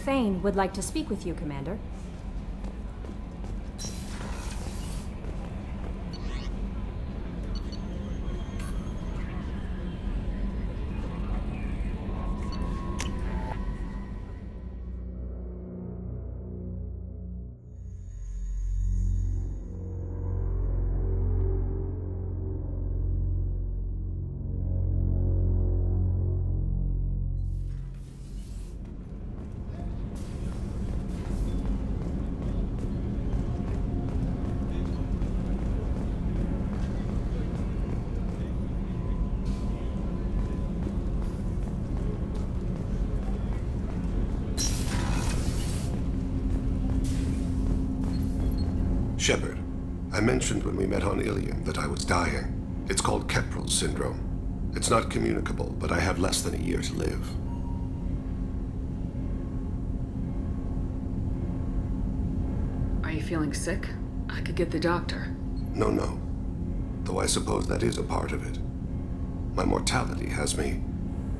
Thane would like to speak with you, Commander. Shepard, I mentioned when we met on Ilium that I was dying. It's called Keprel's syndrome. It's not communicable, but I have less than a year to live. Are you feeling sick? I could get the doctor. No. Though I suppose that is a part of it. My mortality has me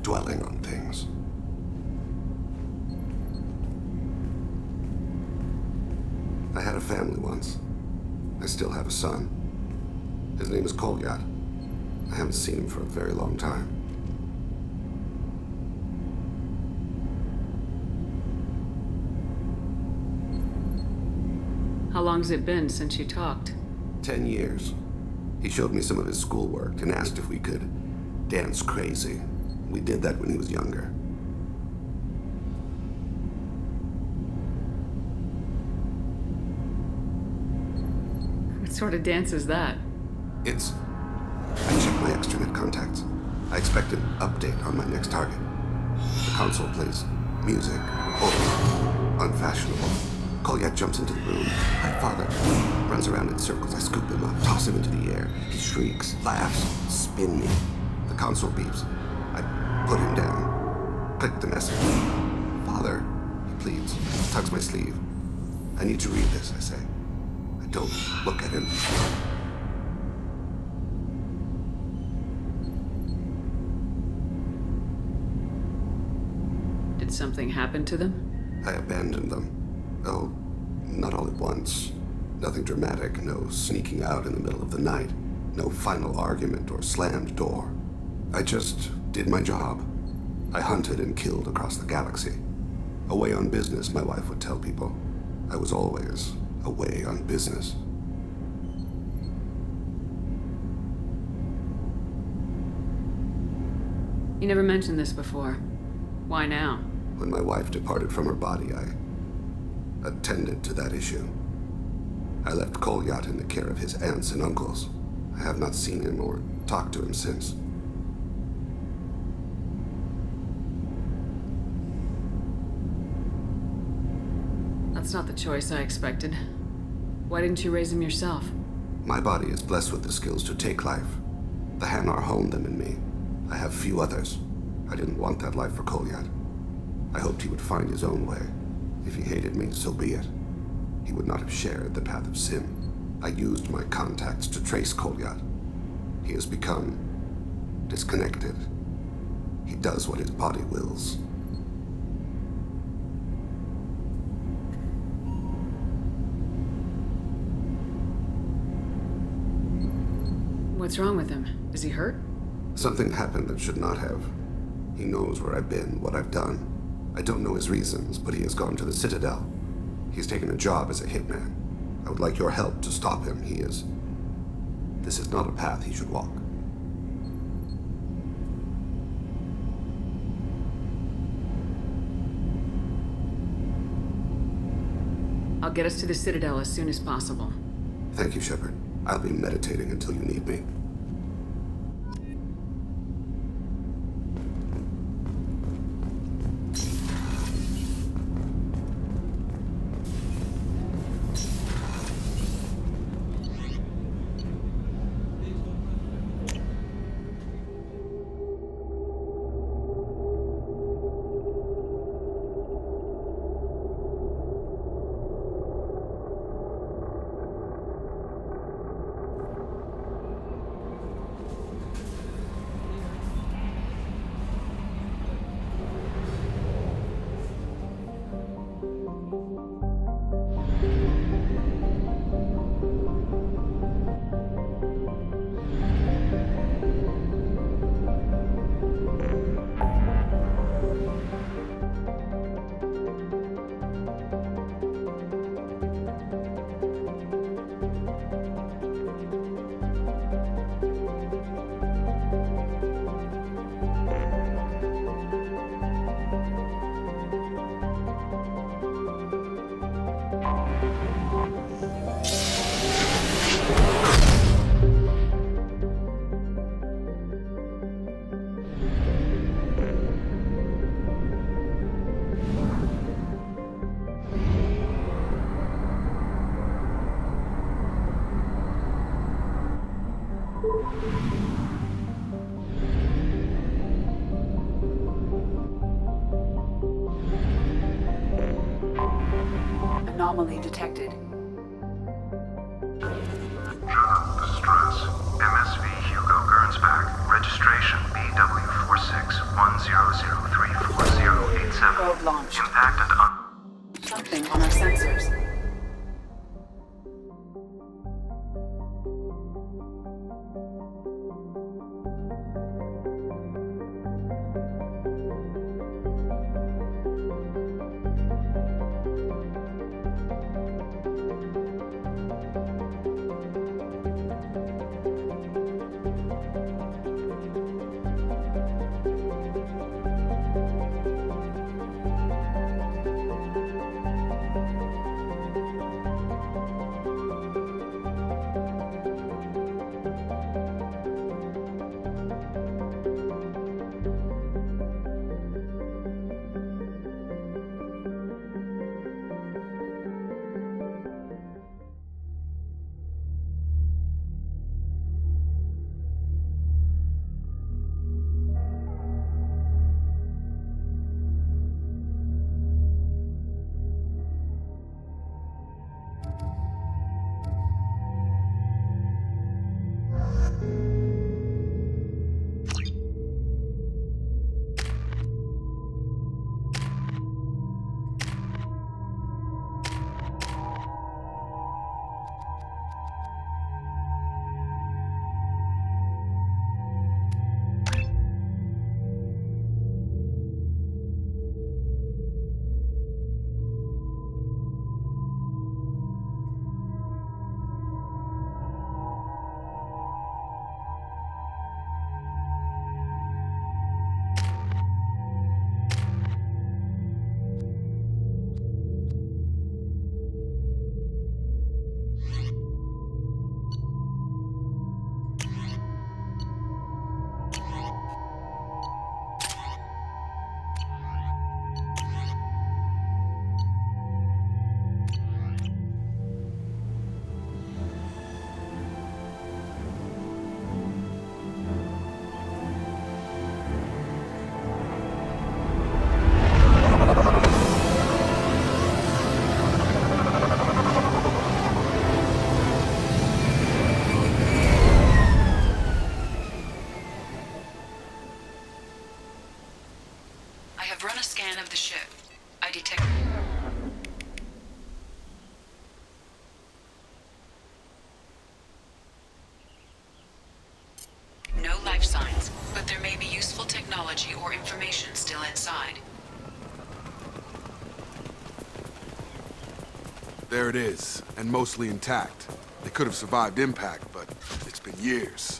dwelling on things. I had a family once. I still have a son. His name is Kolyat. I haven't seen him for a very long time. How long's it been since you talked? 10 years. He showed me some of his schoolwork and asked if we could dance crazy. We did that when he was younger. What sort of dance is that? I checked my extranet contacts. I expect an update on my next target. The console plays music, old, unfashionable. Kolyat jumps into the room. My father runs around in circles. I scoop him up, toss him into the air. He shrieks, laughs, spin me. The console beeps. I put him down. Click the message. Father, he pleads, tugs my sleeve. I need to read this, I say. I don't look at him. Did something happen to them? I abandoned them. Oh, not all at once. Nothing dramatic, no sneaking out in the middle of the night, no final argument or slammed door. I just did my job. I hunted and killed across the galaxy. Away on business, my wife would tell people. I was always away on business. You never mentioned this before. Why now? When my wife departed from her body, I attended to that issue. I left Kolyat in the care of his aunts and uncles. I have not seen him or talked to him since. That's not the choice I expected. Why didn't you raise him yourself? My body is blessed with the skills to take life. The Hanar honed them in me. I have few others. I didn't want that life for Kolyat. I hoped he would find his own way. If he hated me, so be it. He would not have shared the path of sin. I used my contacts to trace Kolyat. He has become disconnected. He does what his body wills. What's wrong with him? Is he hurt? Something happened that should not have. He knows where I've been, what I've done. I don't know his reasons, but he has gone to the Citadel. He's taken a job as a hitman. I would like your help to stop him. This is not a path he should walk. I'll get us to the Citadel as soon as possible. Thank you, Shepard. I'll be meditating until you need me. Anomaly detected. Distress. MSV Hugo Gernsback. Registration BW4610034087. Probe launched. Impact and Something on our sensors. I detect... No life signs, but there may be useful technology or information still inside. There it is, and mostly intact. They could have survived impact, but it's been years.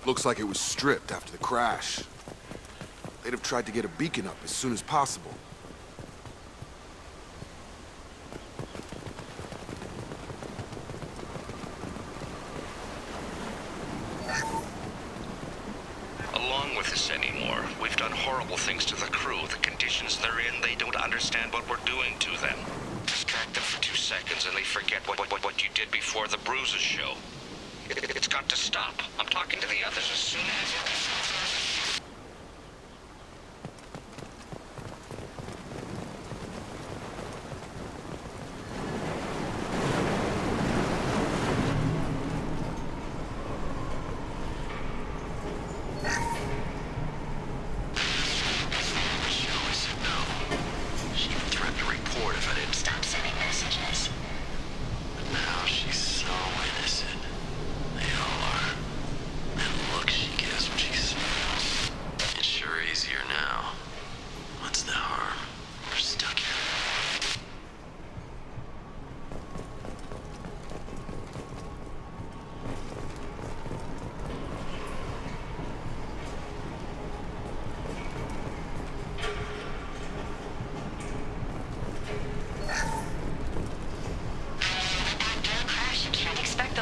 Looks like it was stripped after the crash. They'd have tried to get a beacon up as soon as possible. Along with this anymore. We've done horrible things to the crew. The conditions they're in, they don't understand what we're doing to them. Distract them for 2 seconds and they forget what you did before the bruises show. It's got to stop. I'm talking to the others as soon as...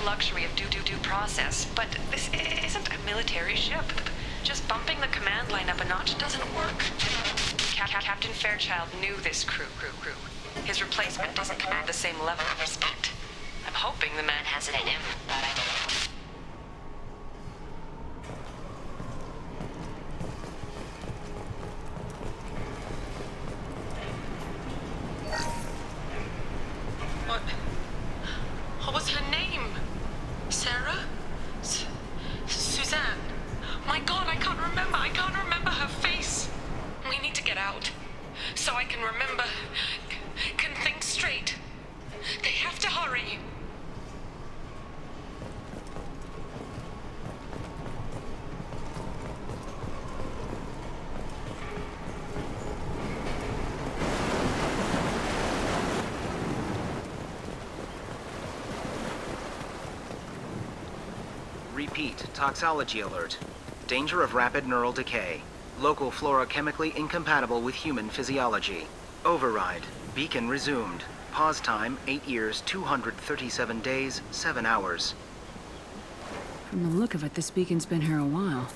luxury of due process, but this isn't a military ship. Just bumping the command line up a notch doesn't work. Captain Fairchild knew this crew. His replacement doesn't command the same level of respect. I'm hoping the man has it in him, but I don't know. Repeat, toxology alert. Danger of rapid neural decay. Local flora chemically incompatible with human physiology. Override. Beacon resumed. Pause time 8 years, 237 days, 7 hours. From the look of it, this beacon's been here a while.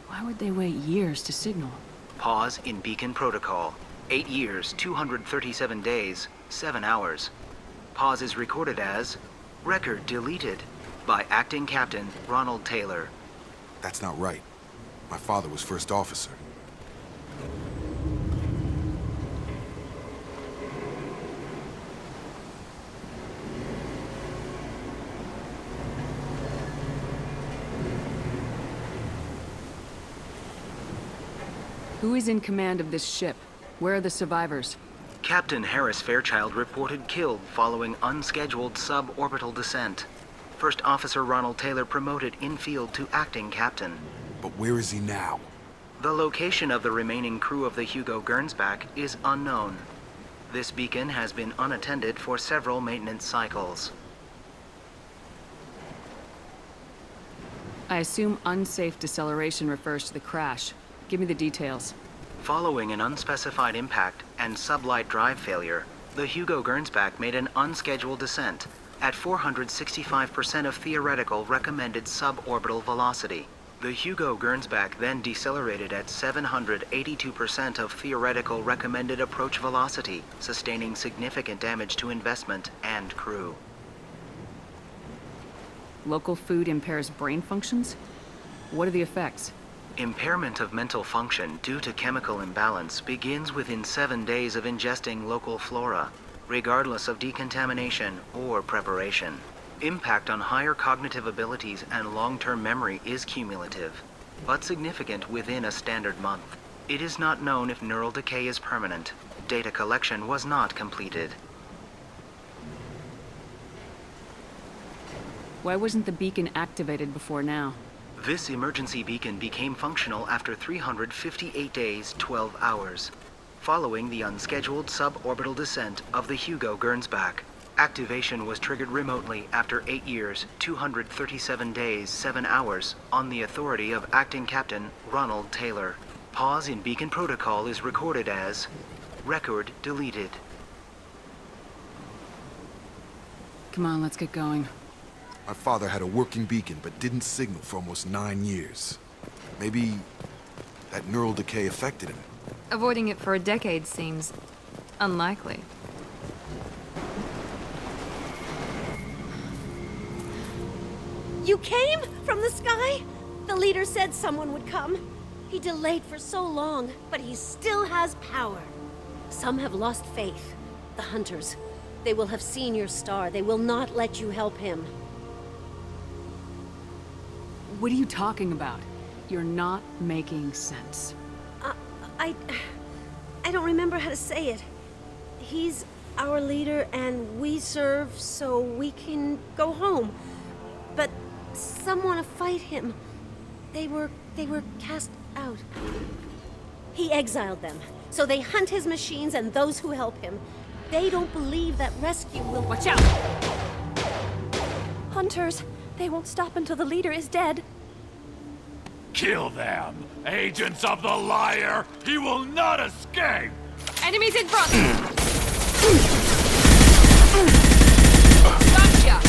Why would they wait years to signal? Pause in beacon protocol. 8 years, 237 days, 7 hours. Pause is recorded as record deleted by Acting Captain Ronald Taylor. That's not right. My father was first officer. Who is in command of this ship? Where are the survivors? Captain Harris Fairchild reported killed following unscheduled suborbital descent. First Officer Ronald Taylor promoted in-field to acting captain. But where is he now? The location of the remaining crew of the Hugo Gernsback is unknown. This beacon has been unattended for several maintenance cycles. I assume unsafe deceleration refers to the crash. Give me the details. Following an unspecified impact and sublight drive failure, the Hugo Gernsback made an unscheduled descent at 465% of theoretical recommended suborbital velocity. The Hugo Gernsback then decelerated at 782% of theoretical recommended approach velocity, sustaining significant damage to investment and crew. Local food impairs brain functions? What are the effects? Impairment of mental function due to chemical imbalance begins within 7 days of ingesting local flora, regardless of decontamination or preparation. Impact on higher cognitive abilities and long-term memory is cumulative, but significant within a standard month. It is not known if neural decay is permanent. Data collection was not completed. Why wasn't the beacon activated before now? This emergency beacon became functional after 358 days, 12 hours, following the unscheduled suborbital descent of the Hugo Gernsback. Activation was triggered remotely after 8 years, 237 days, 7 hours, on the authority of Acting Captain Ronald Taylor. Pause in beacon protocol is recorded as record deleted. Come on, let's get going. My father had a working beacon, but didn't signal for almost 9 years. Maybe that neural decay affected him. Avoiding it for a decade seems unlikely. You came from the sky? The leader said someone would come. He delayed for so long, but he still has power. Some have lost faith. The hunters. They will have seen your star. They will not let you help him. What are you talking about? You're not making sense. I don't remember how to say it. He's our leader and we serve so we can go home. But some want to fight him. They were cast out. He exiled them, so they hunt his machines and those who help him. They don't believe that rescue will... Watch out! Hunters, they won't stop until the leader is dead. Kill them! Agents of the liar! He will not escape! Enemies in front! Gotcha!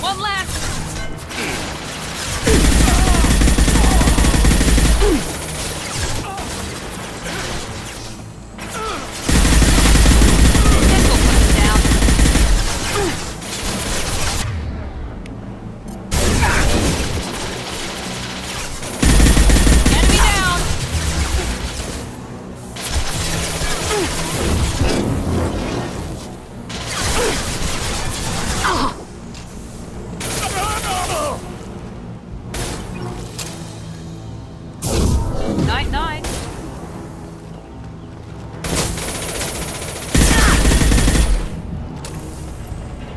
One last! Night-night.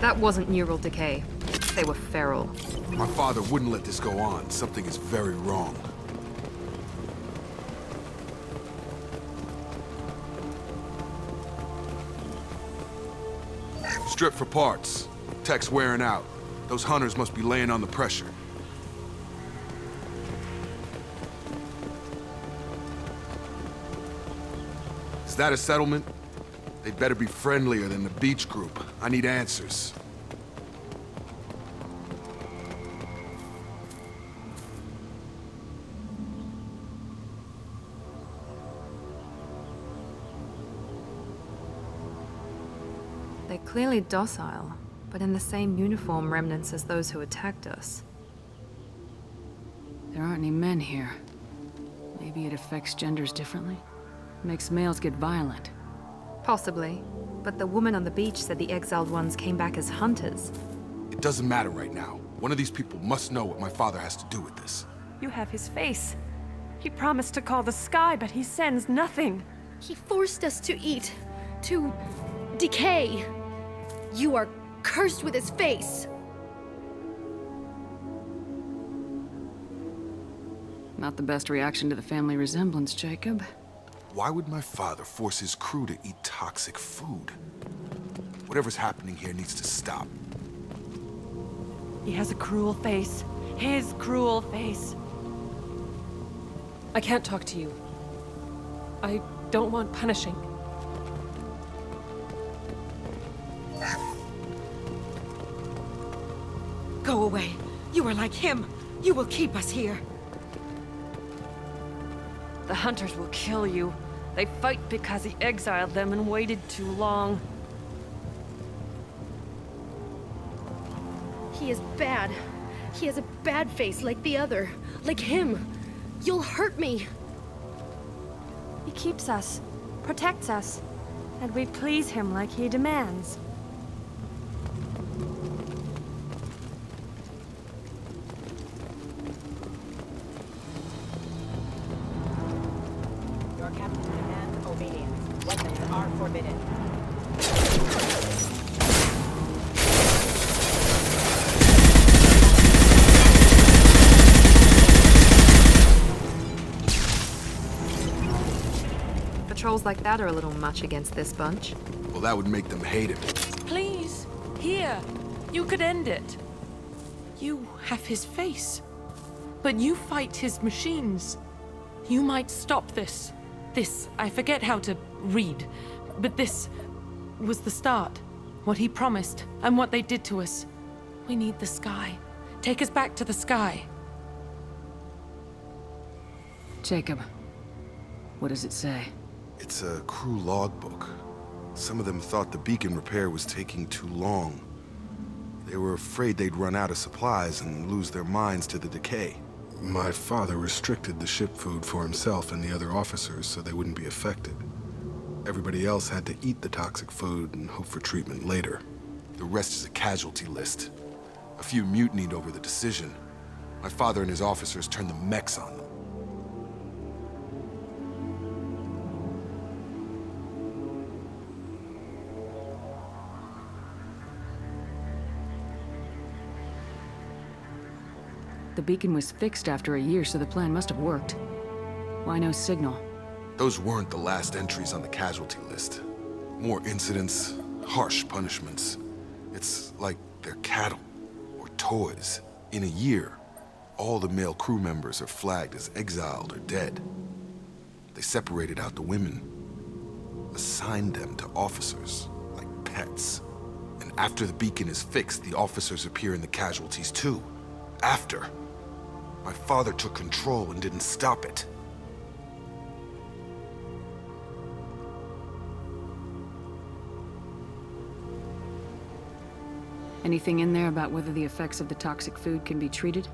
That wasn't neural decay. They were feral. My father wouldn't let this go on. Something is very wrong. Strip for parts. Tech's wearing out. Those hunters must be laying on the pressure. Is that a settlement? They'd better be friendlier than the beach group. I need answers. They're clearly docile, but in the same uniform remnants as those who attacked us. There aren't any men here. Maybe it affects genders differently? Makes males get violent. Possibly. But the woman on the beach said the exiled ones came back as hunters. It doesn't matter right now. One of these people must know what my father has to do with this. You have his face. He promised to call the sky, but he sends nothing. He forced us to eat, to decay. You are cursed with his face. Not the best reaction to the family resemblance, Jacob. Why would my father force his crew to eat toxic food? Whatever's happening here needs to stop. He has a cruel face. His cruel face. I can't talk to you. I don't want punishing. Go away. You are like him. You will keep us here. The hunters will kill you. They fight because he exiled them and waited too long. He is bad. He has a bad face like the other. Like him. You'll hurt me. He keeps us, protects us, and we please him like he demands. Your captain demands obedience. Weapons are forbidden. Patrols like that are a little much against this bunch. Well, that would make them hate him. Please, here. You could end it. You have his face. But you fight his machines. You might stop this. This, I forget how to read. But this was the start. What he promised, and what they did to us. We need the sky. Take us back to the sky. Jacob, what does it say? It's a crew logbook. Some of them thought the beacon repair was taking too long. They were afraid they'd run out of supplies and lose their minds to the decay. My father restricted the ship food for himself and the other officers so they wouldn't be affected. Everybody else had to eat the toxic food and hope for treatment later. The rest is a casualty list. A few mutinied over the decision. My father and his officers turned the mechs on them. The beacon was fixed after a year, so the plan must have worked. Why no signal? Those weren't the last entries on the casualty list. More incidents, harsh punishments. It's like they're cattle or toys. In a year, all the male crew members are flagged as exiled or dead. They separated out the women, assigned them to officers, like pets. And after the beacon is fixed, the officers appear in the casualties too. After. My father took control and didn't stop it. Anything in there about whether the effects of the toxic food can be treated?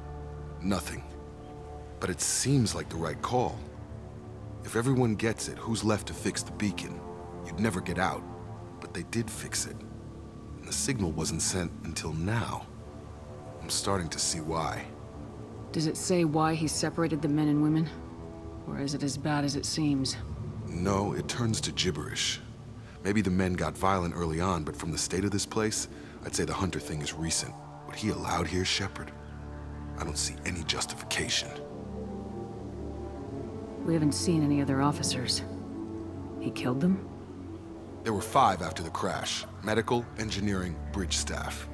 Nothing. But it seems like the right call. If everyone gets it, who's left to fix the beacon? You'd never get out. But they did fix it. And the signal wasn't sent until now. I'm starting to see why. Does it say why he separated the men and women? Or is it as bad as it seems? No, it turns to gibberish. Maybe the men got violent early on, but from the state of this place, I'd say the hunter thing is recent. What he allowed here, Shepard? I don't see any justification. We haven't seen any other officers. He killed them? There were 5 after the crash. Medical, engineering, bridge staff.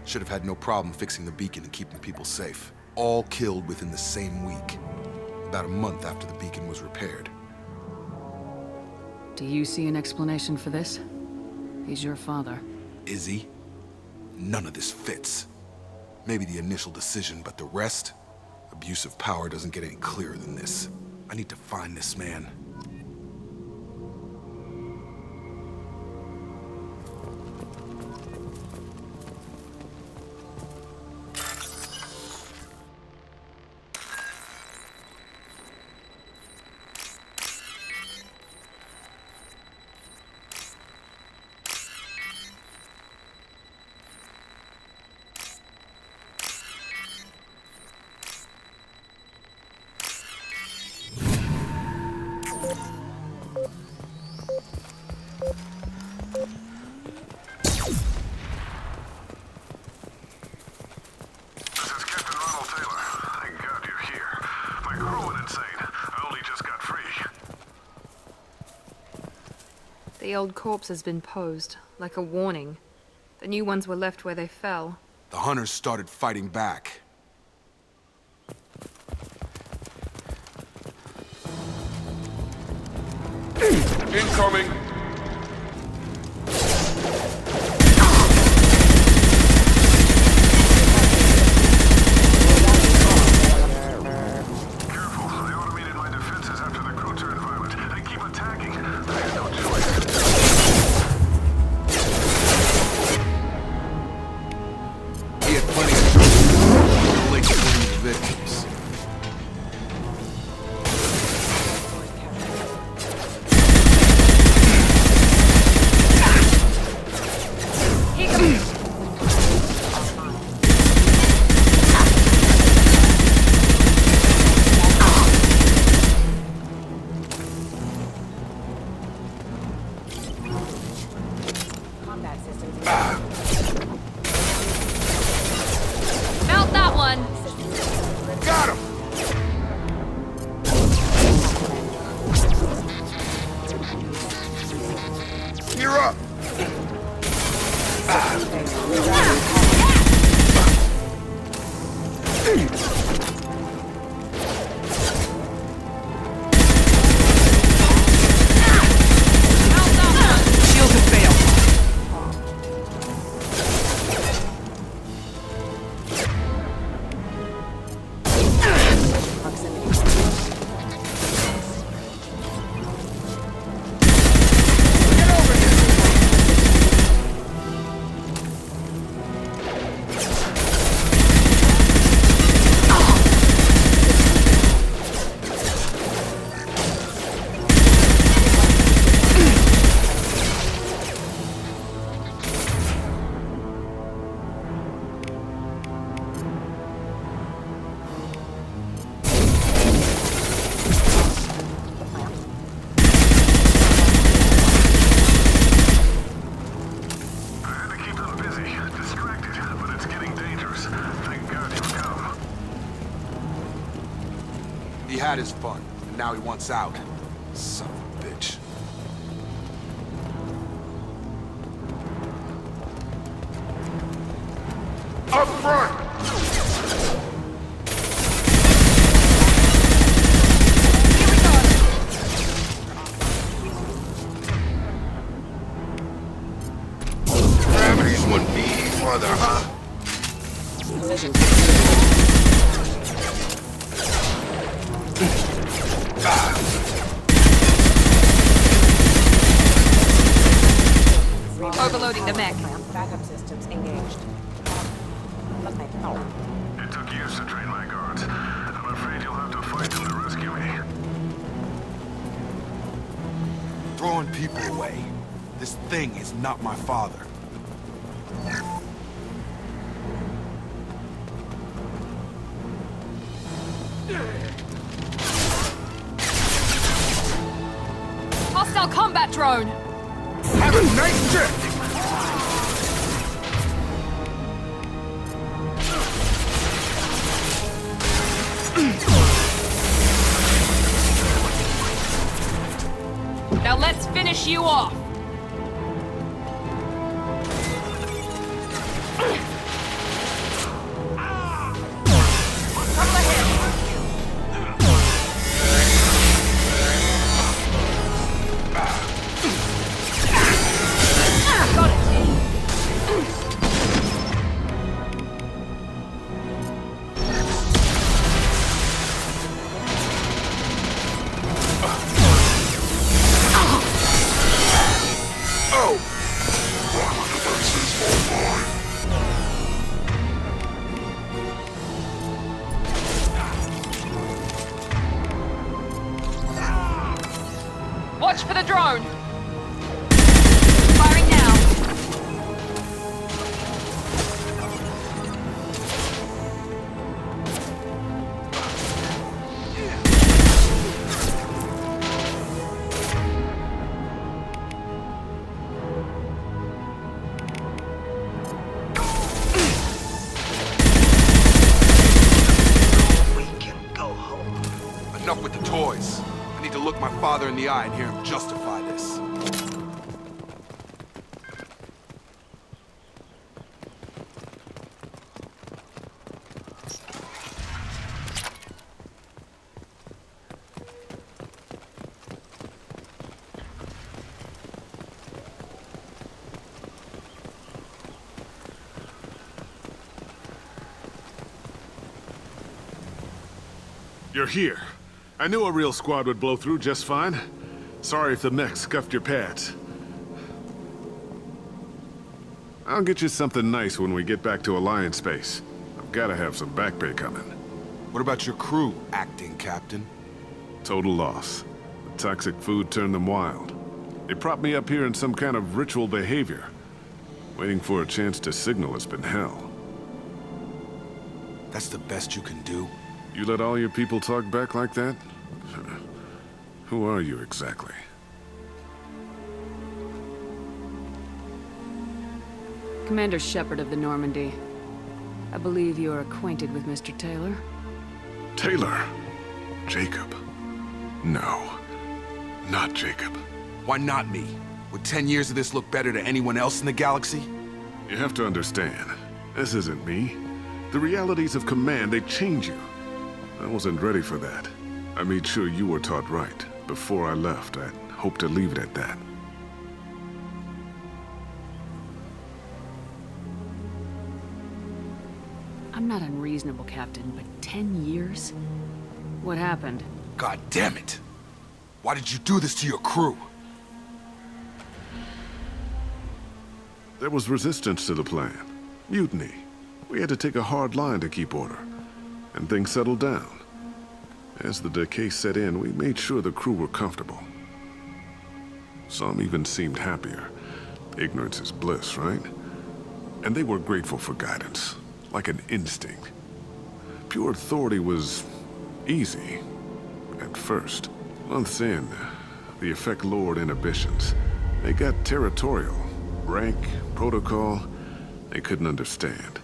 Should have had no problem fixing the beacon and keeping people safe. All killed within the same week. About a month after the beacon was repaired. Do you see an explanation for this? He's your father. Is he? None of this fits. Maybe the initial decision, but the rest? Abuse of power doesn't get any clearer than this. I need to find this man. The old corpse has been posed, like a warning. The new ones were left where they fell. The hunters started fighting back. Incoming! Mount that one! Got him! You're up! Shields have failed. He had his fun, and now he wants out. Son of a bitch. Up front! Gravity's one big mother, huh? Overloading the mech. Backup systems engaged. It took years to train my guards. I'm afraid you'll have to fight them to rescue me. Throwing people away. This thing is not my father. Hostile combat drone! Have a nice trip! Let's finish you off! Watch for the drone! Firing now! We can go home. Enough with the toys. I need to look my father in the eye and hear him justify this. You're here. I knew a real squad would blow through just fine. Sorry if the mech scuffed your pads. I'll get you something nice when we get back to Alliance space. I've gotta have some back pay coming. What about your crew, acting captain? Total loss. The toxic food turned them wild. They propped me up here in some kind of ritual behavior. Waiting for a chance to signal has been hell. That's the best you can do? You let all your people talk back like that? Who are you exactly? Commander Shepard of the Normandy. I believe you are acquainted with Mr. Taylor. Taylor? Jacob? No. Not Jacob. Why not me? Would 10 years of this look better to anyone else in the galaxy? You have to understand, this isn't me. The realities of command, they change you. I wasn't ready for that. I made sure you were taught right. Before I left, I hoped to leave it at that. I'm not unreasonable, Captain, but 10 years? What happened? God damn it! Why did you do this to your crew? There was resistance to the plan. Mutiny. We had to take a hard line to keep order. And things settled down. As the decay set in, we made sure the crew were comfortable. Some even seemed happier. Ignorance is bliss, right? And they were grateful for guidance, like an instinct. Pure authority was easy, at first. Months in, the effect lowered inhibitions. They got territorial. Rank, protocol, they couldn't understand.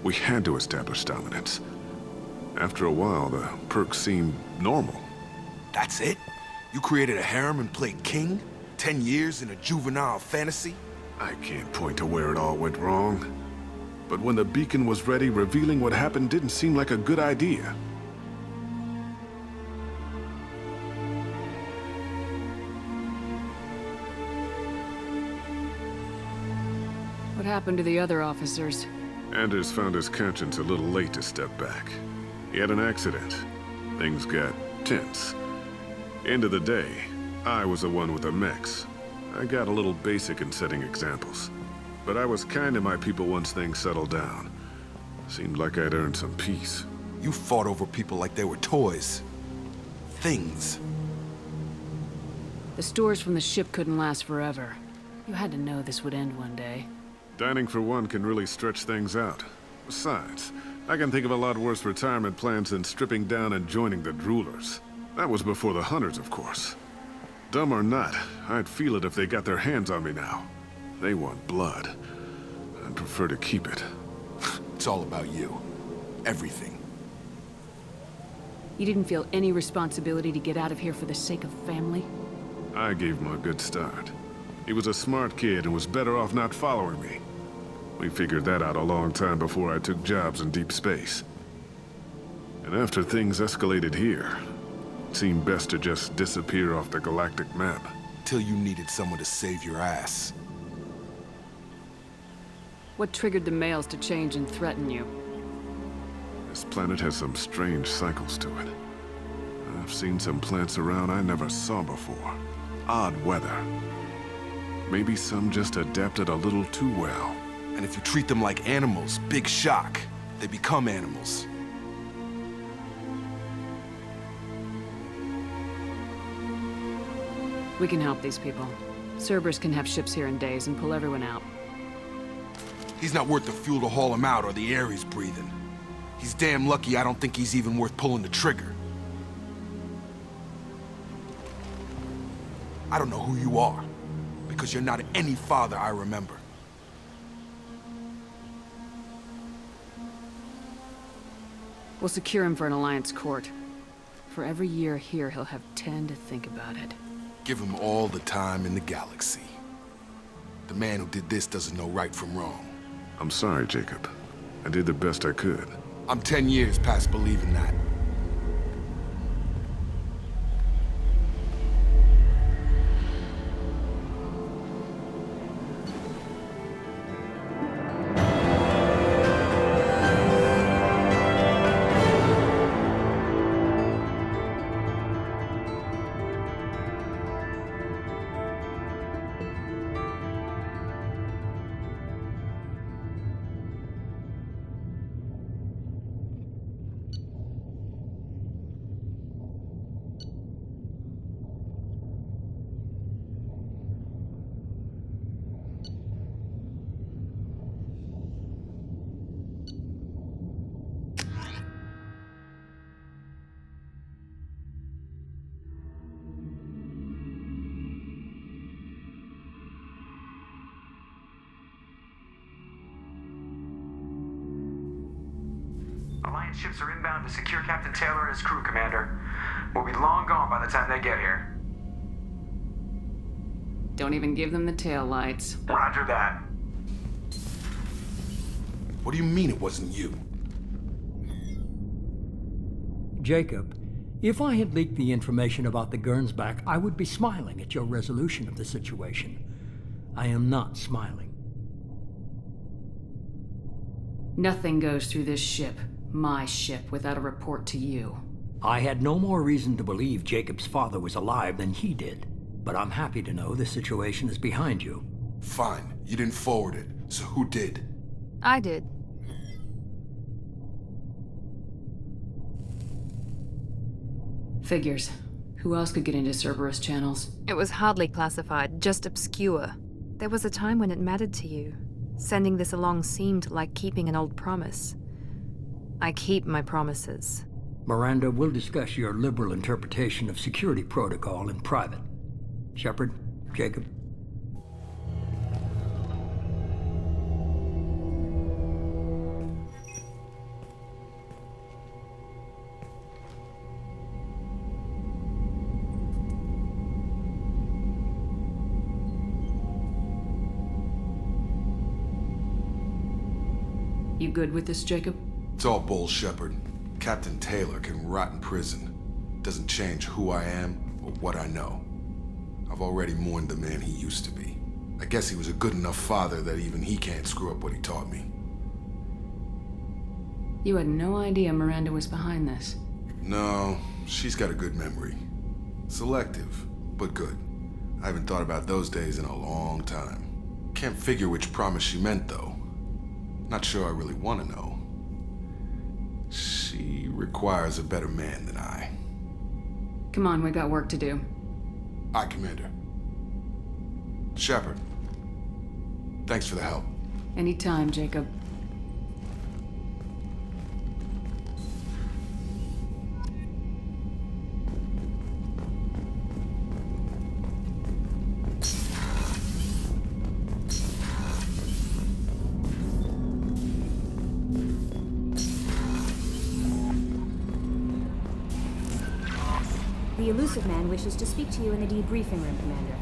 We had to establish dominance. After a while, the perks seemed normal. That's it? You created a harem and played king? 10 years in a juvenile fantasy? I can't point to where it all went wrong. But when the beacon was ready, revealing what happened didn't seem like a good idea. What happened to the other officers? Anders found his conscience a little late to step back. He had an accident. Things got tense. End of the day, I was the one with the mechs. I got a little basic in setting examples. But I was kind to my people once things settled down. Seemed like I'd earned some peace. You fought over people like they were toys. Things. The stores from the ship couldn't last forever. You had to know this would end one day. Dining for one can really stretch things out. Besides, I can think of a lot worse retirement plans than stripping down and joining the droolers. That was before the hunters, of course. Dumb or not, I'd feel it if they got their hands on me now. They want blood. I'd prefer to keep it. It's all about you. Everything. You didn't feel any responsibility to get out of here for the sake of family? I gave him a good start. He was a smart kid and was better off not following me. We figured that out a long time before I took jobs in deep space. And after things escalated here, it seemed best to just disappear off the galactic map. Till you needed someone to save your ass. What triggered the males to change and threaten you? This planet has some strange cycles to it. I've seen some plants around I never saw before. Odd weather. Maybe some just adapted a little too well. And if you treat them like animals, big shock. They become animals. We can help these people. Cerberus can have ships here in days and pull everyone out. He's not worth the fuel to haul him out or the air he's breathing. He's damn lucky I don't think he's even worth pulling the trigger. I don't know who you are, because you're not any father I remember. We'll secure him for an Alliance court. For every year here, he'll have 10 to think about it. Give him all the time in the galaxy. The man who did this doesn't know right from wrong. I'm sorry, Jacob. I did the best I could. I'm 10 years past believing that. Alliance ships are inbound to secure Captain Taylor and his crew, Commander. We'll be long gone by the time they get here. Don't even give them the tail lights. Roger that. What do you mean it wasn't you? Jacob, if I had leaked the information about the Gernsback, I would be smiling at your resolution of the situation. I am not smiling. Nothing goes through this ship, my ship, without a report to you. I had no more reason to believe Jacob's father was alive than he did. But I'm happy to know the situation is behind you. Fine. You didn't forward it. So who did? I did. Figures. Who else could get into Cerberus channels? It was hardly classified, just obscure. There was a time when it mattered to you. Sending this along seemed like keeping an old promise. I keep my promises. Miranda, we'll discuss your liberal interpretation of security protocol in private. Shepard, Jacob. You good with this, Jacob? It's all bull, Shepard. Captain Taylor can rot in prison. Doesn't change who I am or what I know. I've already mourned the man he used to be. I guess he was a good enough father that even he can't screw up what he taught me. You had no idea Miranda was behind this. No, she's got a good memory. Selective, but good. I haven't thought about those days in a long time. Can't figure which promise she meant, though. Not sure I really want to know. She requires a better man than I. Come on, we got work to do. Aye, Commander. Shepard, thanks for the help. Anytime, Jacob. The elusive man wishes to speak to you in the debriefing room, Commander.